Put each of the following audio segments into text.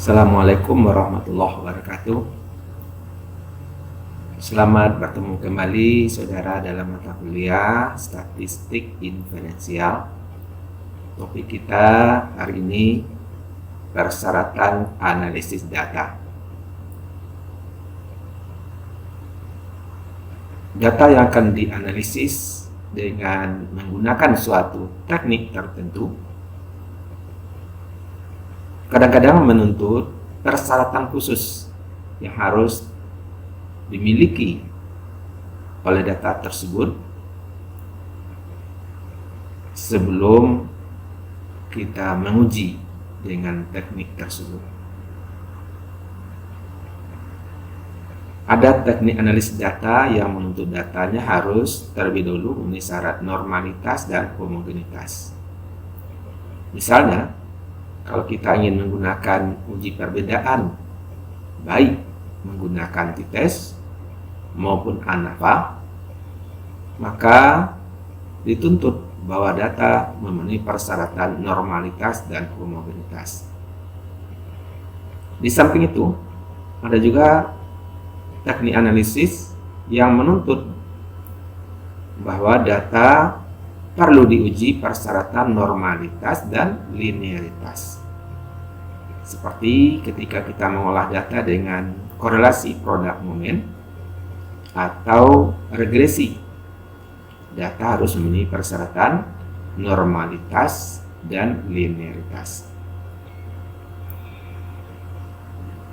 Assalamualaikum warahmatullahi wabarakatuh. Selamat bertemu kembali saudara dalam mata kuliah Statistik Inferensial. Topik kita hari ini persyaratan analisis data. Data yang akan dianalisis dengan menggunakan suatu teknik tertentu kadang-kadang menuntut persyaratan khusus yang harus dimiliki oleh data tersebut sebelum kita menguji dengan teknik tersebut. Ada teknik analisis data yang menuntut datanya harus terlebih dahulu memenuhi syarat normalitas dan homogenitas. Misalnya, kalau kita ingin menggunakan uji perbedaan, baik menggunakan t-test maupun ANAVA, maka dituntut bahwa data memenuhi persyaratan normalitas dan homogenitas. Di samping itu, ada juga teknik analisis yang menuntut bahwa data perlu diuji persyaratan normalitas dan linearitas. Seperti ketika kita mengolah data dengan korelasi produk momen atau regresi, data harus memenuhi persyaratan normalitas dan linearitas.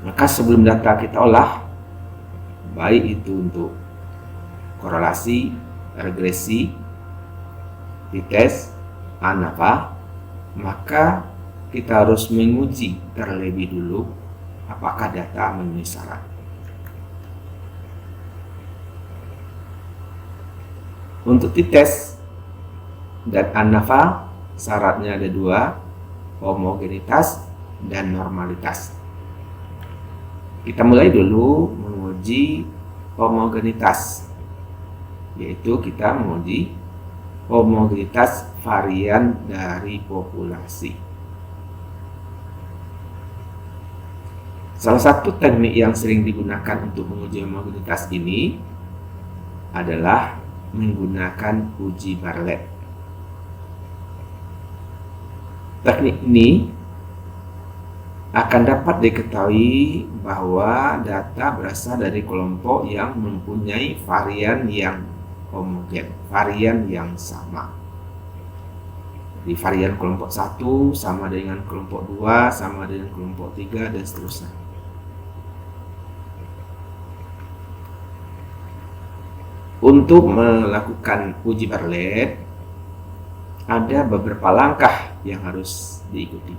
Maka sebelum data kita olah, baik itu untuk korelasi, regresi, t-test, ANAVA, maka kita harus menguji terlebih dulu apakah data memenuhi syarat. Untuk t-test dan ANAVA, syaratnya ada dua, homogenitas dan normalitas. Kita mulai dulu menguji homogenitas, yaitu kita menguji homogenitas varian dari populasi. Salah satu teknik yang sering digunakan untuk menguji homogenitas ini adalah menggunakan uji Bartlett. Teknik ini akan dapat diketahui bahwa data berasal dari kelompok yang mempunyai varian yang homogen, varian yang sama. Di varian kelompok 1 sama dengan kelompok 2, sama dengan kelompok 3, dan seterusnya. Untuk melakukan uji Bartlett, ada beberapa langkah yang harus diikuti.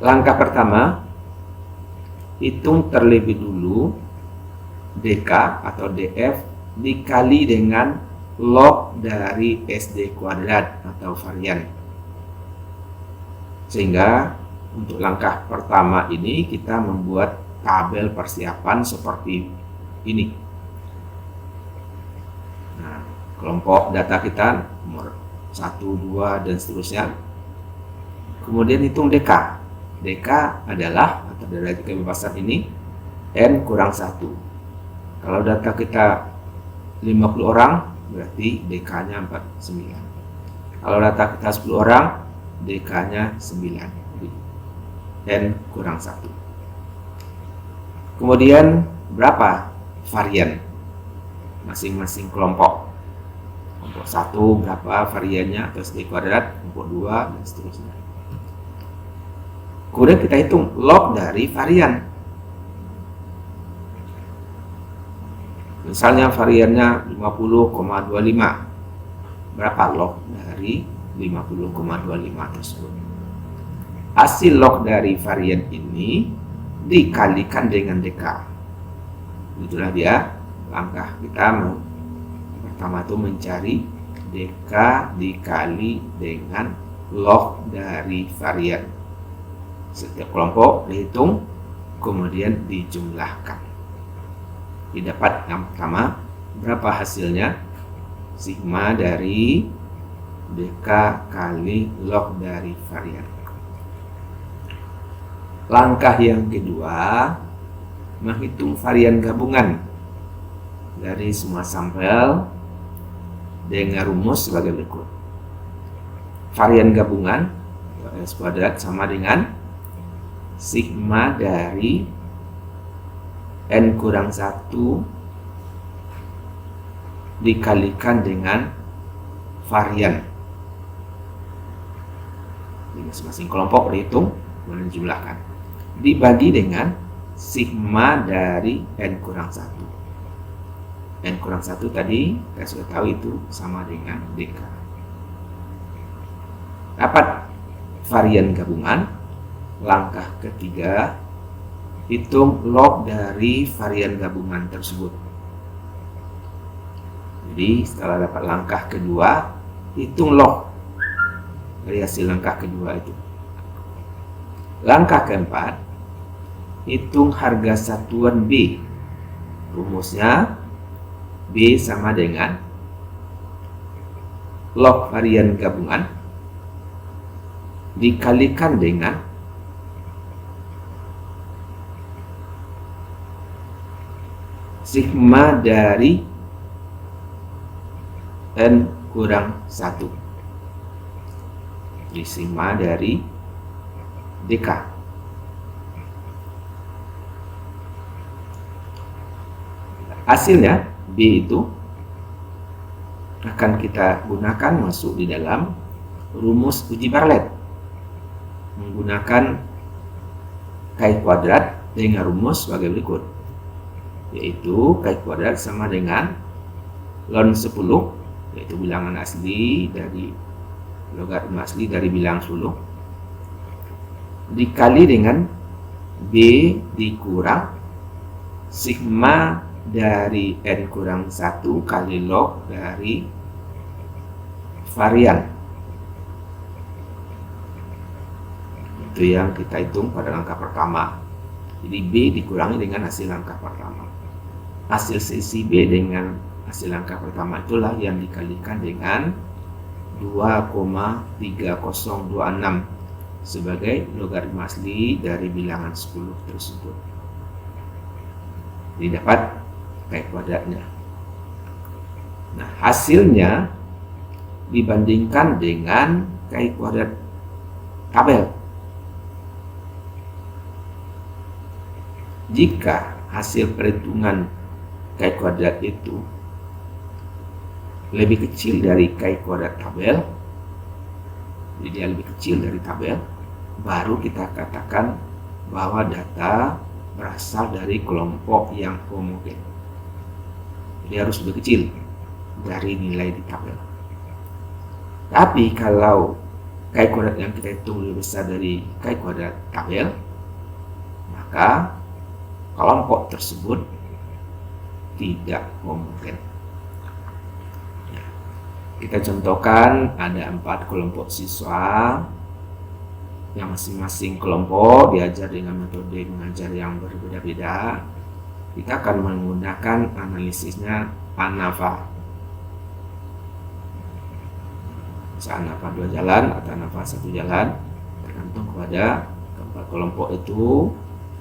Langkah pertama, hitung terlebih dulu DK atau DF dikali dengan log dari SD kuadrat atau varian. Sehingga untuk langkah pertama ini kita membuat tabel persiapan seperti ini. Nah, kelompok data kita nomor 1, 2, dan seterusnya. Kemudian hitung DK. DK adalah atau derajat kebebasan ini N kurang 1. Kalau data kita 50 orang, berarti DK-nya 49. Kalau data kita 10 orang, DK-nya 9. N kurang 1. Kemudian berapa varian masing-masing kelompok? Kelompok 1 berapa variannya atau SD kuadrat, kelompok 2, dan seterusnya. Kemudian kita hitung log dari varian. Misalnya variannya 50,25. Berapa log dari 50,25 tersebut? Hasil log dari varian ini dikalikan dengan DK. Itulah dia langkah kita pertama itu mencari DK dikali dengan log dari varian. Setiap kelompok dihitung, kemudian dijumlahkan. Didapat yang pertama, berapa hasilnya? Sigma dari DK kali log dari varian. Langkah yang kedua, menghitung varian gabungan dari semua sampel dengan rumus sebagai berikut. Varian gabungan S kuadrat sama dengan sigma dari N kurang 1 dikalikan dengan varian. Di masing-masing kelompok berhitung kemudian dijumlahkan. Dibagi dengan sigma dari N kurang 1. N kurang 1 tadi kita sudah tahu itu sama dengan DK. Dapat varian gabungan. Langkah ketiga, hitung log dari varian gabungan tersebut. Jadi setelah dapat langkah kedua, hitung log dari hasil langkah kedua itu. Langkah keempat, hitung harga satuan B. Rumusnya B sama dengan log varian gabungan dikalikan dengan sigma dari N kurang 1. Jadi sigma dari DK. Hasilnya B itu akan kita gunakan masuk di dalam rumus uji Bartlett menggunakan Chi kuadrat dengan rumus sebagai berikut, yaitu Chi kuadrat sama dengan ln 10, yaitu bilangan asli dari logaritma asli dari bilangan 10, dikali dengan B dikurang sigma dari N kurang 1 kali log dari varian. Itu yang kita hitung pada langkah pertama. Jadi B dikurangi dengan hasil langkah pertama. Hasil selisih B dengan hasil langkah pertama itulah yang dikalikan dengan 2,3026 sebagai logaritma asli dari bilangan 10 tersebut. Jadi dapat Chi kuadratnya. Nah, hasilnya dibandingkan dengan Chi kuadrat tabel. Jika hasil perhitungan Chi kuadrat itu lebih kecil dari Chi kuadrat tabel, jadi dia lebih kecil dari tabel, baru kita katakan bahwa data berasal dari kelompok yang homogen. Jadi harus lebih kecil dari nilai di tabel. Tapi kalau Chi kuadrat yang kita hitung lebih besar dari Chi kuadrat tabel, maka kelompok tersebut tidak homogen. Ya, kita contohkan ada 4 kelompok siswa yang masing-masing kelompok diajar dengan metode mengajar yang berbeda-beda. Kita akan menggunakan analisisnya ANAVA. Bisa ANAVA 2 jalan atau ANAVA 1 jalan, tergantung kepada keempat kelompok itu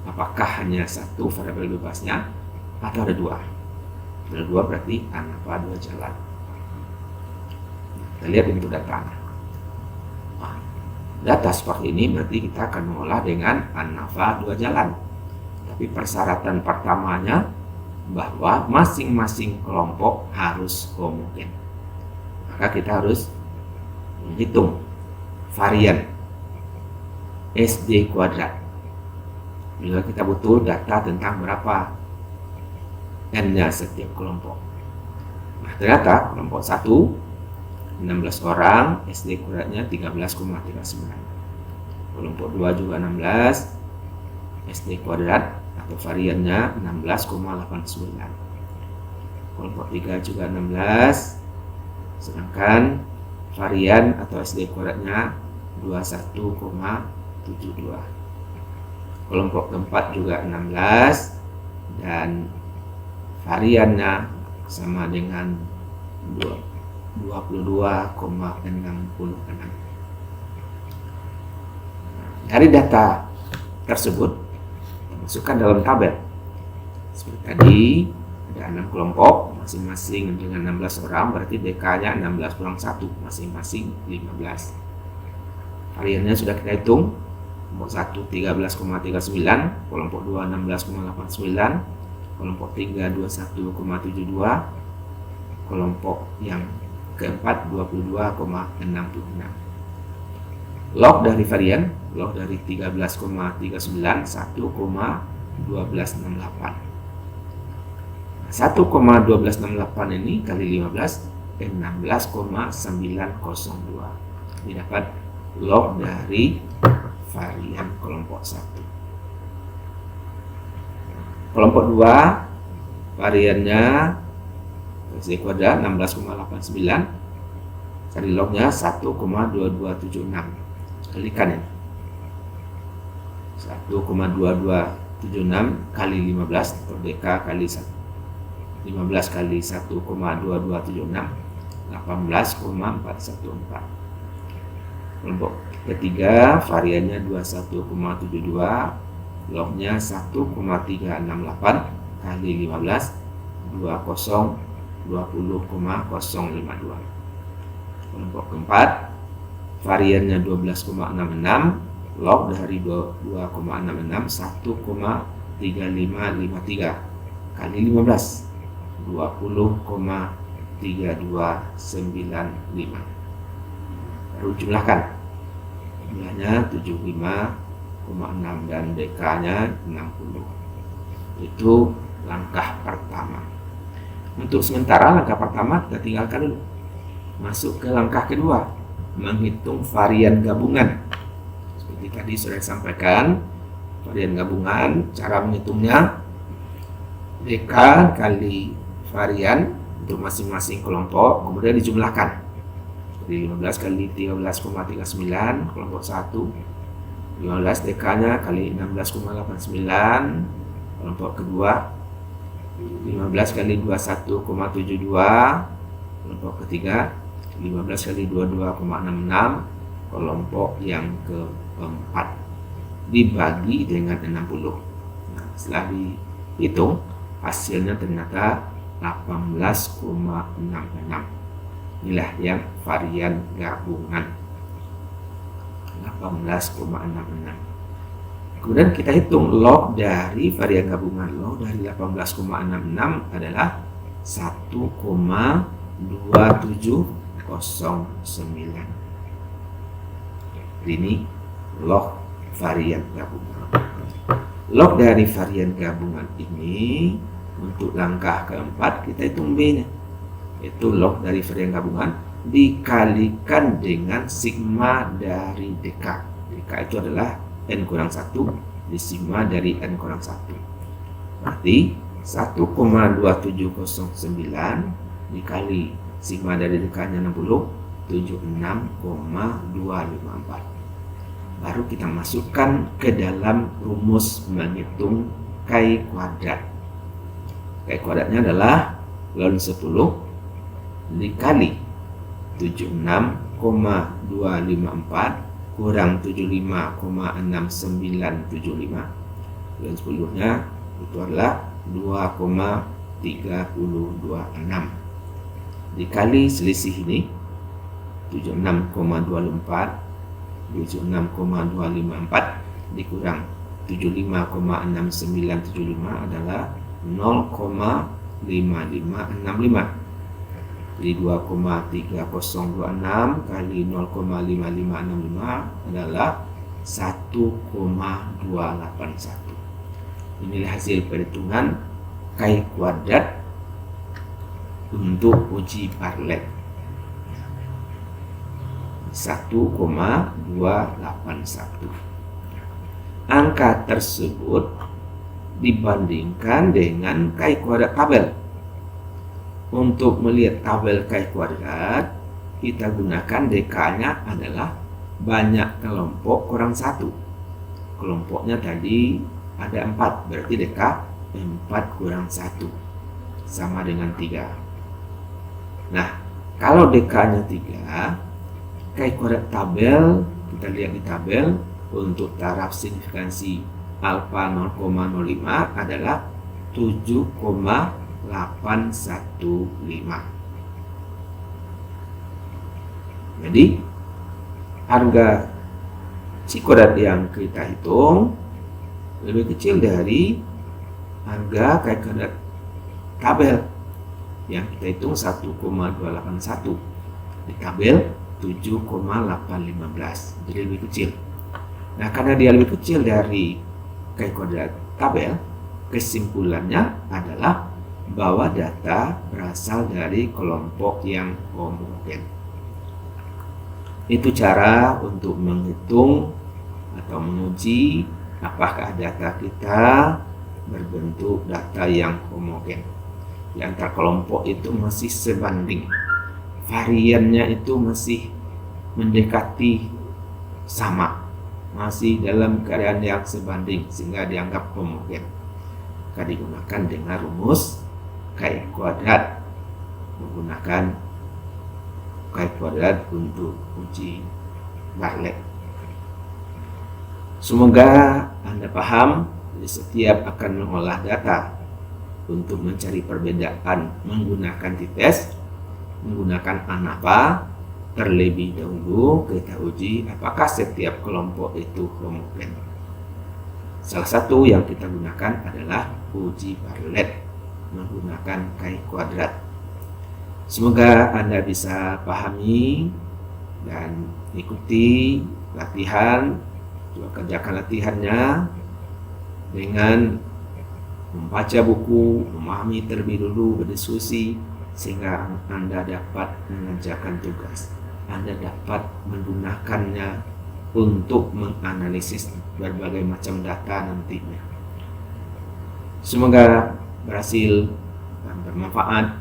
apakah hanya satu variabel bebasnya atau ada 2. Ada 2 berarti ANAVA 2 jalan. Kita lihat bentuk data. Nah, data seperti ini berarti kita akan mengolah dengan ANAVA 2 jalan. Tapi persyaratan pertamanya bahwa masing-masing kelompok harus homogen. Maka kita harus menghitung varian SD kuadrat. Bila kita butuh data tentang berapa N-nya setiap kelompok. Nah, ternyata kelompok 1 16 orang, SD kuadratnya 13,39. Kelompok 2 juga 16, SD kuadrat atau variannya 16,89. Kelompok 3 juga 16, sedangkan varian atau SD kuadratnya 21,72. Kelompok keempat juga 16 dan variannya sama dengan 22,66. Dari data tersebut kita masukkan dalam tabel. Seperti tadi ada 6 kelompok masing-masing dengan 16 orang, berarti DK-nya 16 kurang 1 masing-masing 15. Variannya sudah kita hitung. Kelompok 1 13,39, kelompok 2 16,89, kelompok 3 21,72, kelompok yang keempat 22,66. Log dari varian, log dari 13,39 1,1268. 1,1268 ini kali 15 16,902. Ini dapat log dari varian kelompok 1. Kelompok 2 variannya Z kuadrat 16,89 kali lognya 1,2276. Kalikan ini 1,2276 kali 15 atau DK kali 15 kali 1,2276 18,414. Kelompok ketiga variannya 21,72, lognya 1,368 kali 15 20,052. Kelompok keempat variannya 12,66, log dari 2,66 1,3553 kali 15 20,3295. Baru jumlahkan, jumlahnya 75,6 dan DK-nya 60. Itu langkah pertama. Untuk sementara langkah pertama kita tinggalkan dulu. Masuk ke langkah kedua, menghitung varian gabungan. Seperti tadi sudah sampaikan, varian gabungan cara menghitungnya DK kali varian untuk masing-masing kelompok, kemudian dijumlahkan. Jadi 15 kali 13,39 kelompok 1, 15 DK-nya kali 16,89 kelompok kedua, 15 kali 21,72 kelompok ketiga, 15 kali 22,66 kelompok yang keempat, dibagi dengan 60. Nah, setelah dihitung hasilnya ternyata 18,66. Inilah yang varian gabungan 18,66. Kemudian kita hitung log dari varian gabungan. Log dari 18,66 adalah 1,2709. Ini log varian gabungan. Log dari varian gabungan ini untuk langkah keempat kita hitung B-nya, yaitu log dari varian gabungan dikalikan dengan sigma dari DK. DK itu adalah N kurang 1 di sigma dari N kurang 1. Berarti 1,2709 dikali sigma dari DK-nya 60, 76,254. Baru kita masukkan ke dalam rumus menghitung Chi kuadrat. Chi kuadratnya adalah ln 10 dikali 76,254 kurang 75,6975. Dan 10-nya itu adalah 2,326 dikali selisih ini 76,254 dikurang 75,6975 adalah 0,5565. Jadi 2,3026 kali 0,5565 adalah 1,281. Inilah hasil perhitungan Chi kuadrat untuk uji paralel 1,281. Angka tersebut dibandingkan dengan Chi kuadrat tabel. Untuk melihat tabel Chi kuadrat, kita gunakan DK-nya adalah banyak kelompok kurang 1. Kelompoknya tadi ada 4, berarti DK 4 kurang 1 sama dengan 3. Nah, kalau DK-nya 3, Chi kuadrat tabel, kita lihat di tabel, untuk taraf signifikansi alfa 0,05 adalah 7,815. Jadi harga si kodrat yang kita hitung lebih kecil dari harga kai kodrat tabel yang kita hitung 1,281 di tabel 7,815, jadi lebih kecil. Nah, karena dia lebih kecil dari kai kodrat tabel, kesimpulannya adalah bahwa data berasal dari kelompok yang homogen. Itu cara untuk menghitung atau menguji apakah data kita berbentuk data yang homogen. Di antara kelompok itu masih sebanding, variannya itu masih mendekati sama, masih dalam keadaan yang sebanding sehingga dianggap homogen. Maka digunakan dengan rumus kai kuadrat, menggunakan kai kuadrat untuk uji Bartlett. Semoga Anda paham. Jadi setiap akan mengolah data untuk mencari perbedaan menggunakan t-test, menggunakan ANAPA, terlebih dahulu kita uji apakah setiap kelompok itu homogen. Salah satu yang kita gunakan adalah uji Bartlett menggunakan kai kuadrat. Semoga Anda bisa pahami dan ikuti latihan. Coba kerjakan latihannya dengan membaca buku, memahami terlebih dulu, berdiskusi, sehingga Anda dapat mengerjakan tugas. Anda dapat menggunakannya untuk menganalisis berbagai macam data nantinya. Semoga berhasil dan bermanfaat.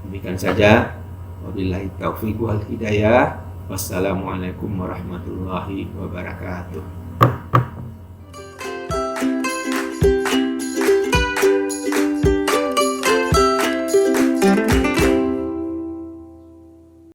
Demikian saja. Wabillahi taufiq wal hidayah. Wassalamualaikum warahmatullahi wabarakatuh.